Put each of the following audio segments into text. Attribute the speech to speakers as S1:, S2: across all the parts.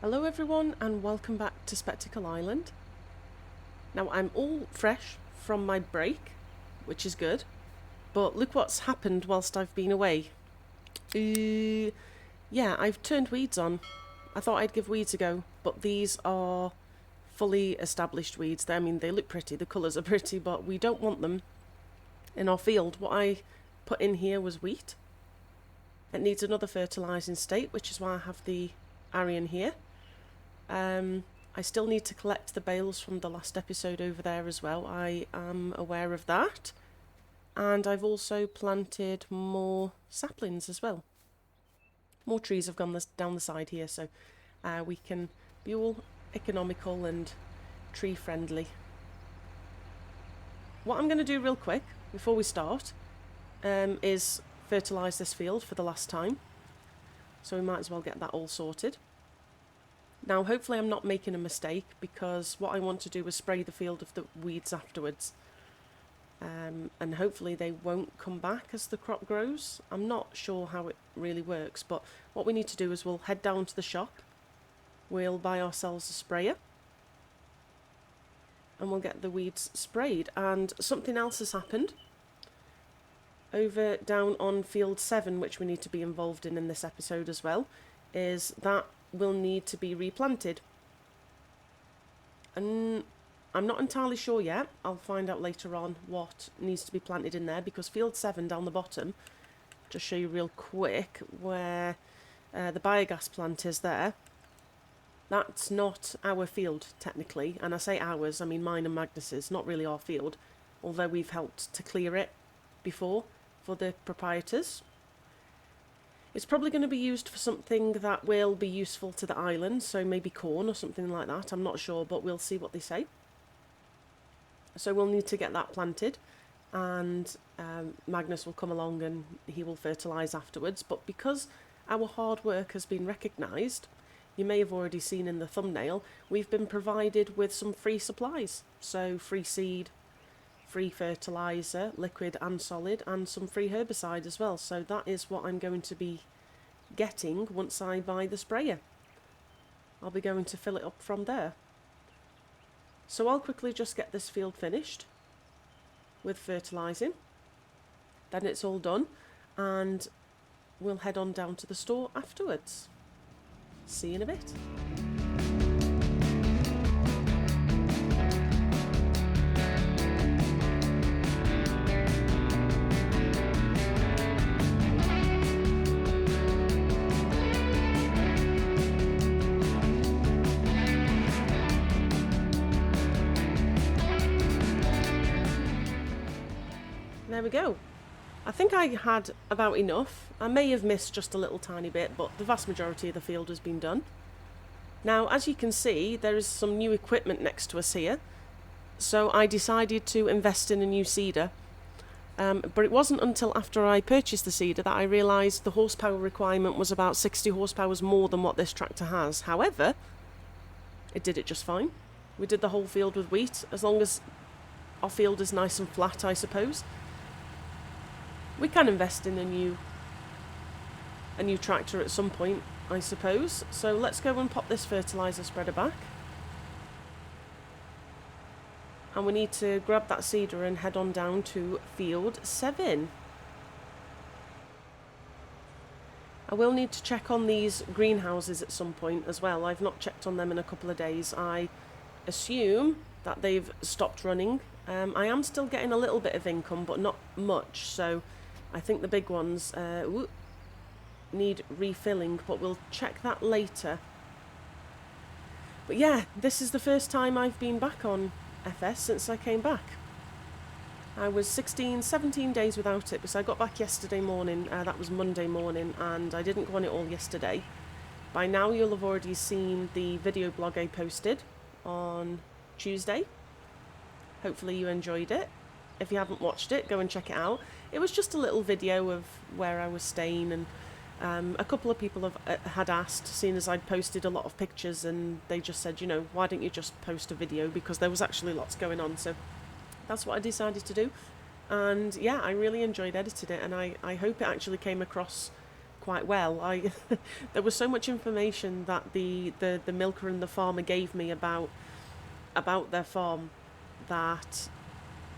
S1: Hello everyone and welcome back to Spectacle Island. Now I'm all fresh from my break, which is good, but look what's happened whilst I've been away. Yeah, I've turned weeds on. I thought I'd give weeds a go, but these are fully established weeds. I mean, they look pretty, the colours are pretty, but we don't want them in our field. What I put in here was wheat. It needs another fertilising state, which is why I have the Arion here. I still need to collect the bales from the last episode over there as well. I am aware of that. And I've also planted more saplings as well. More trees have gone down the side here, so we can be all economical and tree friendly. What I'm going to do real quick before we start is fertilise this field for the last time. So we might as well get that all sorted. Now hopefully I'm not making a mistake, because what I want to do is spray the field of the weeds afterwards. And hopefully they won't come back as the crop grows. I'm not sure how it really works, but what we need to do is we'll head down to the shop. We'll buy ourselves a sprayer. And we'll get the weeds sprayed. And something else has happened. Over down on field 7, which we need to be involved in this episode as well, is that will need to be replanted. And I'm not entirely sure yet. I'll find out later on what needs to be planted in there, because field 7 down the bottom, just show you real quick where the biogas plant is there. That's not our field technically, and I say ours, I mean mine and Magnus's, not really our field, although we've helped to clear it before for the proprietors. It's probably going to be used for something that will be useful to the island, so maybe corn or something like that. I'm not sure, but we'll see what they say. So we'll need to get that planted, and Magnus will come along and he will fertilise afterwards. But because our hard work has been recognised, you may have already seen in the thumbnail, we've been provided with some free supplies. So free seed, free fertiliser, liquid and solid, and some free herbicide as well. So that is what I'm going to be getting once I buy the sprayer. I'll be going to fill it up from there. So I'll quickly just get this field finished with fertilising. Then it's all done, and we'll head on down to the store afterwards. See you in a bit. There we go. I think I had about enough. I may have missed just a little tiny bit, but the vast majority of the field has been done. Now, as you can see, there is some new equipment next to us here. So I decided to invest in a new seeder. But it wasn't until after I purchased the seeder that I realised the horsepower requirement was about 60 horsepower more than what this tractor has. However, it did it just fine. We did the whole field with wheat, as long as our field is nice and flat, I suppose. We can invest in a new tractor at some point, I suppose. So let's go and pop this fertiliser spreader back. And we need to grab that seeder and head on down to field 7. I will need to check on these greenhouses at some point as well. I've not checked on them in a couple of days. I assume that they've stopped running. I am still getting a little bit of income, but not much, so I think the big ones need refilling, but we'll check that later. But yeah, this is the first time I've been back on FS since I came back. I was 17 days without it, because I got back yesterday morning, that was Monday morning, and I didn't go on it all yesterday. By now you'll have already seen the video blog I posted on Tuesday. Hopefully you enjoyed it. If you haven't watched it, go and check it out. It was just a little video of where I was staying, and a couple of people had asked, seeing as I'd posted a lot of pictures, and they just said, you know, why don't you just post a video, because there was actually lots going on. So that's what I decided to do. And yeah, I really enjoyed editing it, and I hope it actually came across quite well. There was so much information that the milker and the farmer gave me about their farm that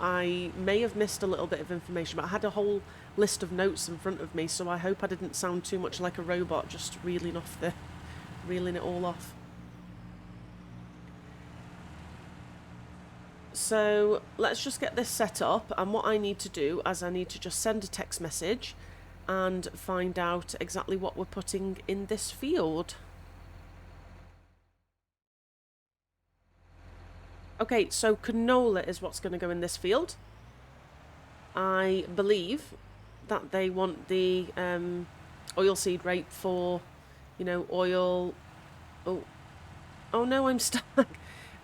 S1: I may have missed a little bit of information, but I had a whole list of notes in front of me, so I hope I didn't sound too much like a robot just reeling it all off. So let's just get this set up, and what I need to do is I need to just send a text message and find out exactly what we're putting in this field. Okay, so canola is what's going to go in this field. I believe that they want the oilseed rape for, you know, oil. Oh no, I'm stuck.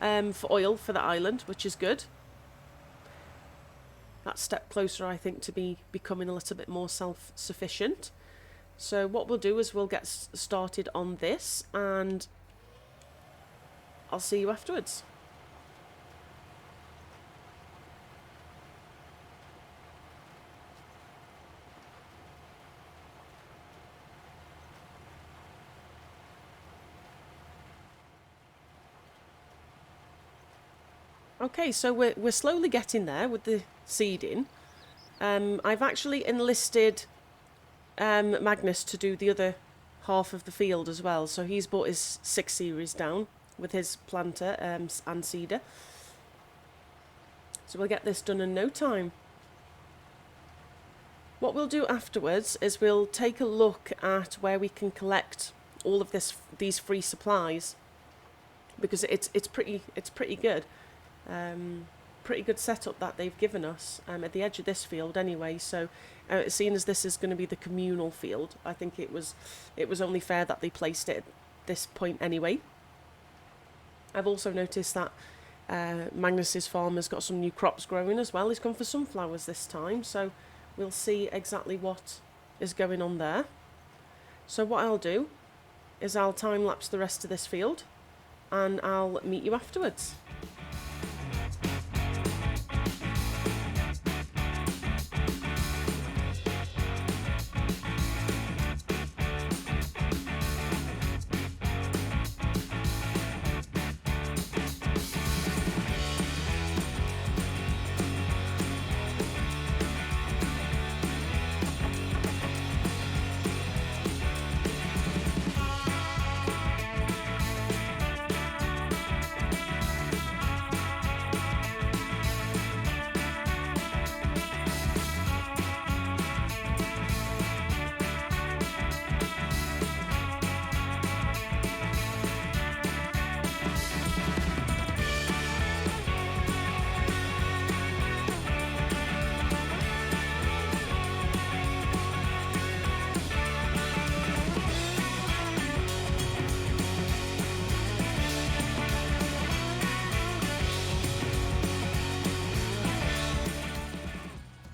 S1: For oil for the island, which is good. That step closer, I think, to becoming a little bit more self-sufficient. So what we'll do is we'll get started on this, and I'll see you afterwards. Okay, so we're slowly getting there with the seeding. I've actually enlisted Magnus to do the other half of the field as well. So he's brought his 6 series down with his planter and seeder. So we'll get this done in no time. What we'll do afterwards is we'll take a look at where we can collect all of these free supplies, because it's pretty good. Pretty good setup that they've given us at the edge of this field anyway. So seeing as this is going to be the communal field, I think it was only fair that they placed it at this point anyway. I've also noticed that Magnus's farm has got some new crops growing as well. He's gone for sunflowers this time, so we'll see exactly what is going on there. So what I'll do is I'll time lapse the rest of this field, and I'll meet you afterwards.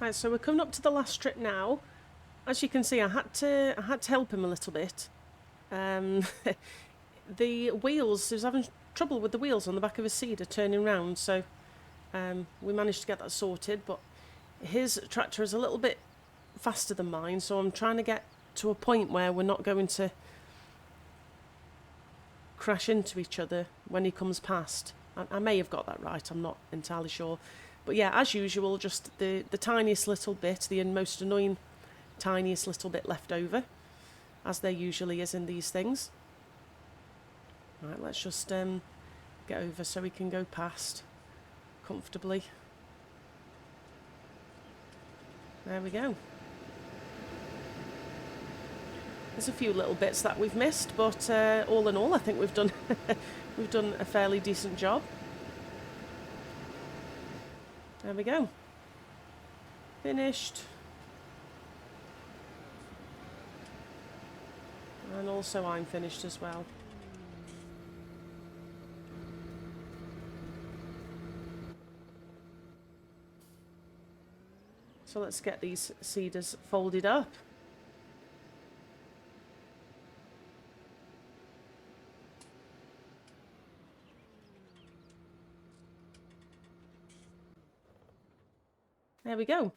S1: Right, so we're coming up to the last strip now. As you can see, I had to help him a little bit. The wheels, he was having trouble with the wheels on the back of his seeder turning round, so we managed to get that sorted, but his tractor is a little bit faster than mine, so I'm trying to get to a point where we're not going to crash into each other when he comes past. I may have got that right, I'm not entirely sure. But yeah, as usual, just the tiniest little bit, the most annoying tiniest little bit left over, as there usually is in these things. Right, let's just get over so we can go past comfortably. There we go. There's a few little bits that we've missed, but all in all, I think we've done we've done a fairly decent job. There we go. Finished. And also I'm finished as well. So let's get these seeders folded up. There we go.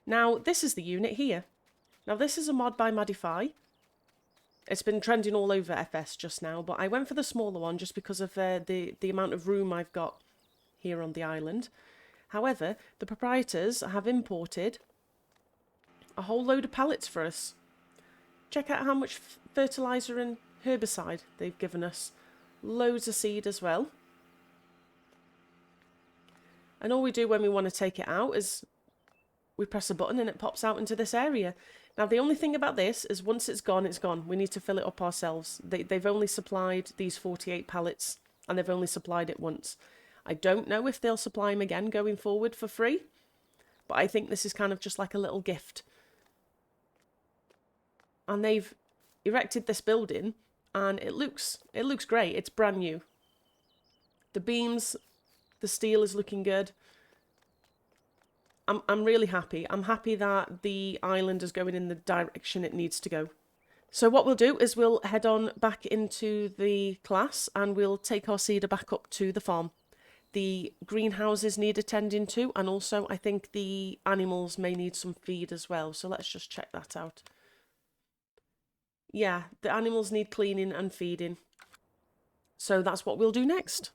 S1: Now this is the unit here. Now this is a mod by MaddyPhi. It's been trending all over FS just now, but I went for the smaller one just because of the amount of room I've got here on the island. However, the proprietors have imported a whole load of pallets for us. Check out how much fertiliser and herbicide they've given us. Loads of seed as well. And all we do when we want to take it out is we press a button and it pops out into this area. Now, the only thing about this is once it's gone, it's gone. We need to fill it up ourselves. They've only supplied these 48 pallets, and they've only supplied it once. I don't know if they'll supply them again going forward for free, but I think this is kind of just like a little gift. And they've erected this building, and it looks great. It's brand new. The beams, the steel is looking good. I'm really happy. I'm happy that the island is going in the direction it needs to go. So what we'll do is we'll head on back into the Claas and we'll take our cedar back up to the farm. The greenhouses need attending to, and also I think the animals may need some feed as well. So let's just check that out. Yeah, the animals need cleaning and feeding. So that's what we'll do next.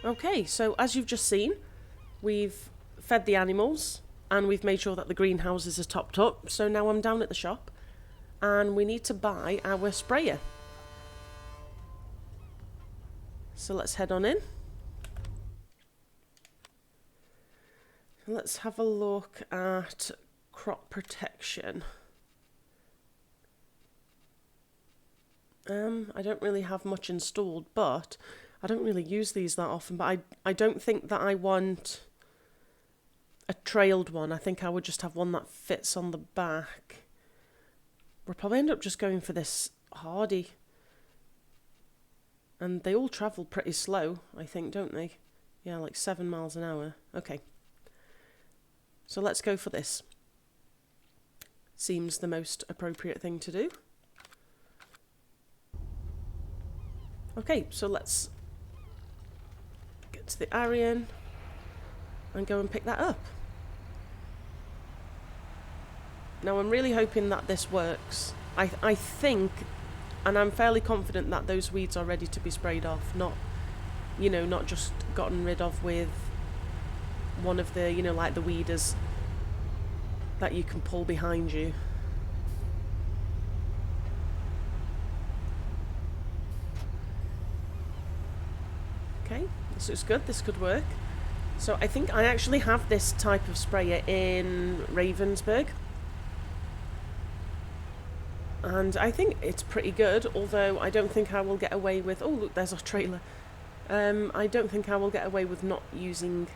S1: Okay, so as you've just seen, we've fed the animals and we've made sure that the greenhouses are topped up. So now I'm down at the shop and we need to buy our sprayer. So let's head on in. Let's have a look at crop protection. I don't really have much installed, but I don't really use these that often, but I don't think that I want a trailed one. I think I would just have one that fits on the back. We'll probably end up just going for this hardy. And they all travel pretty slow, I think, don't they? Yeah, like 7 miles an hour. Okay. So let's go for this. Seems the most appropriate thing to do. Okay, so let's get to the Arion and go and pick that up. Now I'm really hoping that this works. I think, and I'm fairly confident that those weeds are ready to be sprayed off, not, you know, not just gotten rid of with one of the, you know, like the weeders that you can pull behind you. Okay, this looks good, this could work. So I think I actually have this type of sprayer in Ravensburg. And I think it's pretty good, although I don't think I will get away with... Oh, look, there's our trailer. I don't think I will get away with not using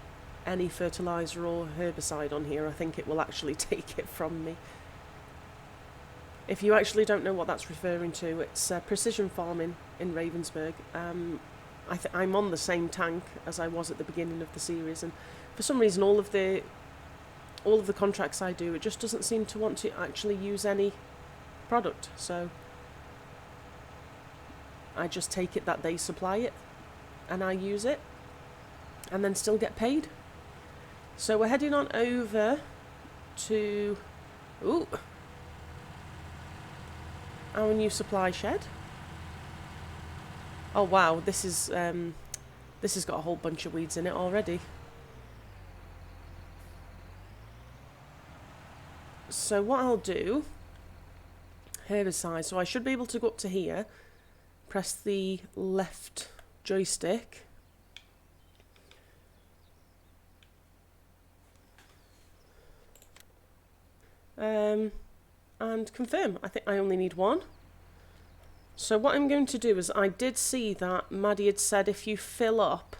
S1: any fertiliser or herbicide on here. I think it will actually take it from me. If you actually don't know what that's referring to, it's precision farming in Ravensburg. I'm on the same tank as I was at the beginning of the series, and for some reason all of the contracts I do, it just doesn't seem to want to actually use any product, so I just take it that they supply it and I use it and then still get paid. So we're heading on over to our new supply shed. Oh wow, this has got a whole bunch of weeds in it already. So what I'll do, herbicide, so I should be able to go up to here, press the left joystick, and confirm. I think I only need one. So what I'm going to do is, I did see that Maddie had said if you fill up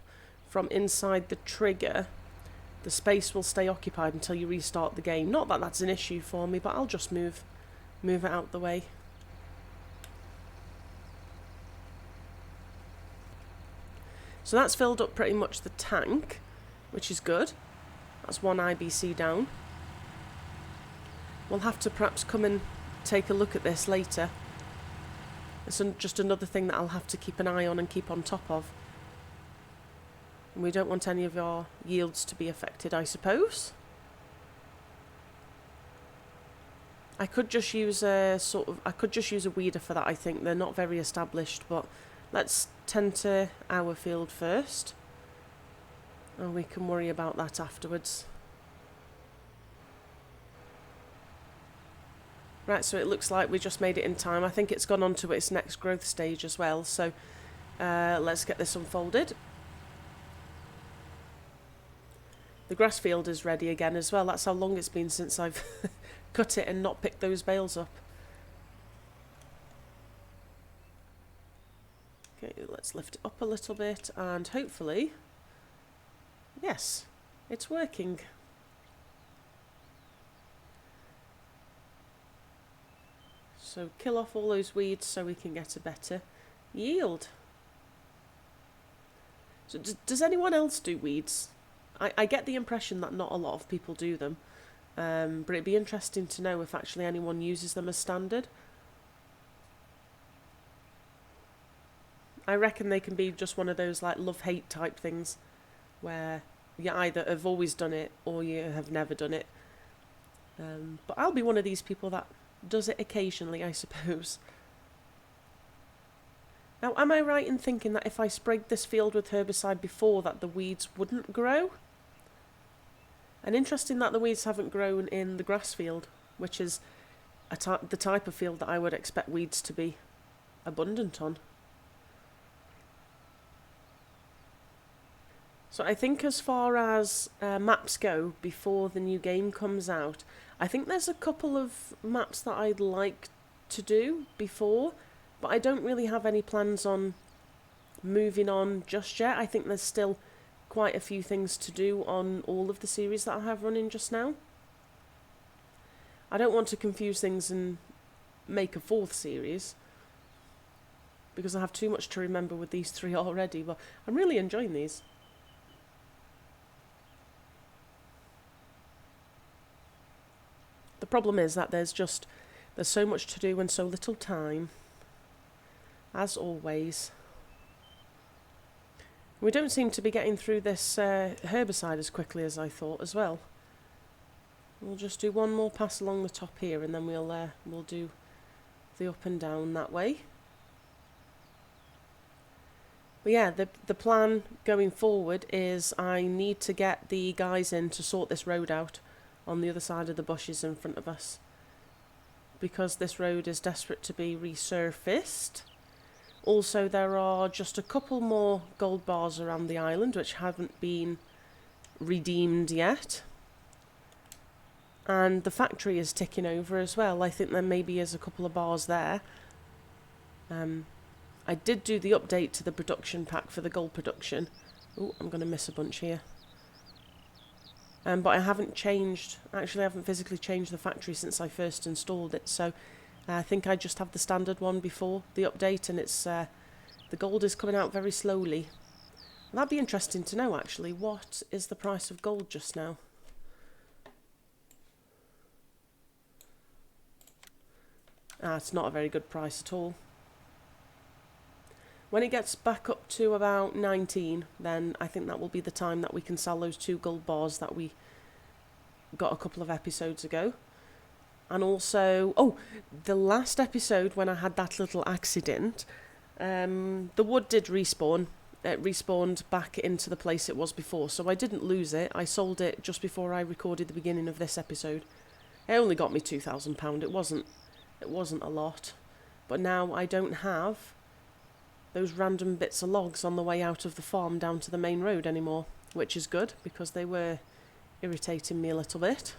S1: from inside the trigger, the space will stay occupied until you restart the game. Not that that's an issue for me, but I'll just move it out the way. So that's filled up pretty much the tank, which is good. That's one IBC down. We'll have to perhaps come and take a look at this later. It's just another thing that I'll have to keep an eye on and keep on top of. And we don't want any of our yields to be affected, I suppose. I could just use a weeder for that, I think. They're not very established, but let's tend to our field first. And we can worry about that afterwards. Right, so it looks like we just made it in time. I think it's gone on to its next growth stage as well, so let's get this unfolded. The grass field is ready again as well. That's how long it's been since I've cut it and not picked those bales up. Okay, let's lift it up a little bit and hopefully, yes, it's working. So kill off all those weeds so we can get a better yield. So does anyone else do weeds? I get the impression that not a lot of people do them, but it'd be interesting to know if actually anyone uses them as standard. I reckon they can be just one of those like love-hate type things where you either have always done it or you have never done it. But I'll be one of these people that does it occasionally, I suppose. Now, am I right in thinking that if I sprayed this field with herbicide before that the weeds wouldn't grow? And interesting that the weeds haven't grown in the grass field, which is the type of field that I would expect weeds to be abundant on. So I think as far as maps go, before the new game comes out, I think there's a couple of maps that I'd like to do before, but I don't really have any plans on moving on just yet. I think there's still quite a few things to do on all of the series that I have running just now. I don't want to confuse things and make a 4th series, because I have too much to remember with these 3 already, but I'm really enjoying these. The problem is that there's so much to do and so little time, as always. We don't seem to be getting through this herbicide as quickly as I thought as well. We'll just do one more pass along the top here, and then we'll do the up and down that way. But yeah, the plan going forward is I need to get the guys in to sort this road out on the other side of the bushes in front of us, because this road is desperate to be resurfaced. Also, there are just a couple more gold bars around the island which haven't been redeemed yet. And the factory is ticking over as well. I think there maybe is a couple of bars there. I did do the update to the production pack for the gold production. Oh, I'm going to miss a bunch here. But I haven't changed, actually I haven't physically changed the factory since I first installed it. So I think I just have the standard one before the update, and it's the gold is coming out very slowly. That'd be interesting to know actually. What is the price of gold just now? It's not a very good price at all. When it gets back up to about 19, then I think that will be the time that we can sell those 2 gold bars that we got a couple of episodes ago. And also, oh, the last episode when I had that little accident, the wood did respawn. It respawned back into the place it was before, so I didn't lose it. I sold it just before I recorded the beginning of this episode. It only got me £2,000. It wasn't a lot, but now I don't have those random bits of logs on the way out of the farm down to the main road anymore, which is good because they were irritating me a little bit.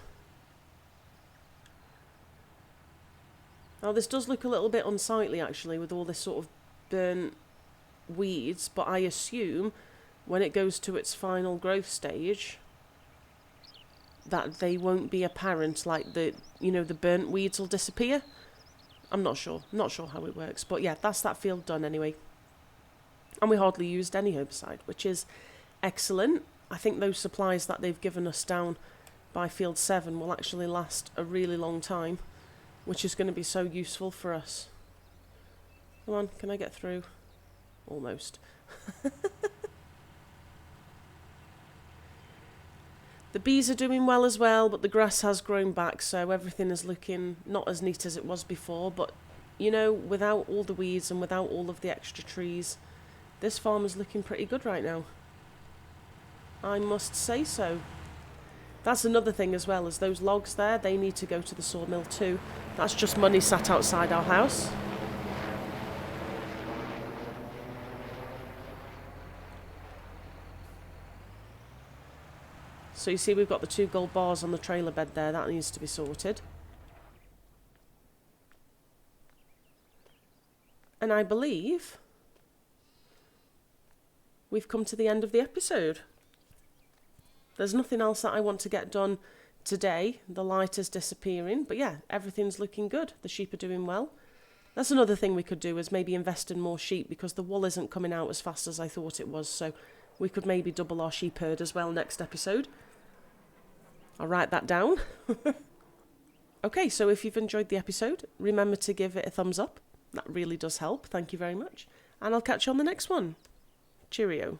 S1: Now this does look a little bit unsightly actually, with all this sort of burnt weeds, but I assume when it goes to its final growth stage that they won't be apparent, like the burnt weeds will disappear. I'm not sure how it works, but yeah, that's that field done anyway. And we hardly used any herbicide, which is excellent. I think those supplies that they've given us down by field 7 will actually last a really long time, which is going to be so useful for us. Come on, can I get through? Almost. The bees are doing well as well, but the grass has grown back, so everything is looking not as neat as it was before. But, without all the weeds and without all of the extra trees, this farm is looking pretty good right now. I must say so. That's another thing as well, as those logs there, they need to go to the sawmill too. That's just money sat outside our house. So you see we've got the 2 gold bars on the trailer bed there, that needs to be sorted. And I believe we've come to the end of the episode. There's nothing else that I want to get done today. The light is disappearing, but yeah, everything's looking good. The sheep are doing well. That's another thing we could do, is maybe invest in more sheep, because the wool isn't coming out as fast as I thought it was, so we could maybe double our sheep herd as well next episode. I'll write that down. Okay, so if you've enjoyed the episode, remember to give it a thumbs up. That really does help. Thank you very much. And I'll catch you on the next one. Cheerio.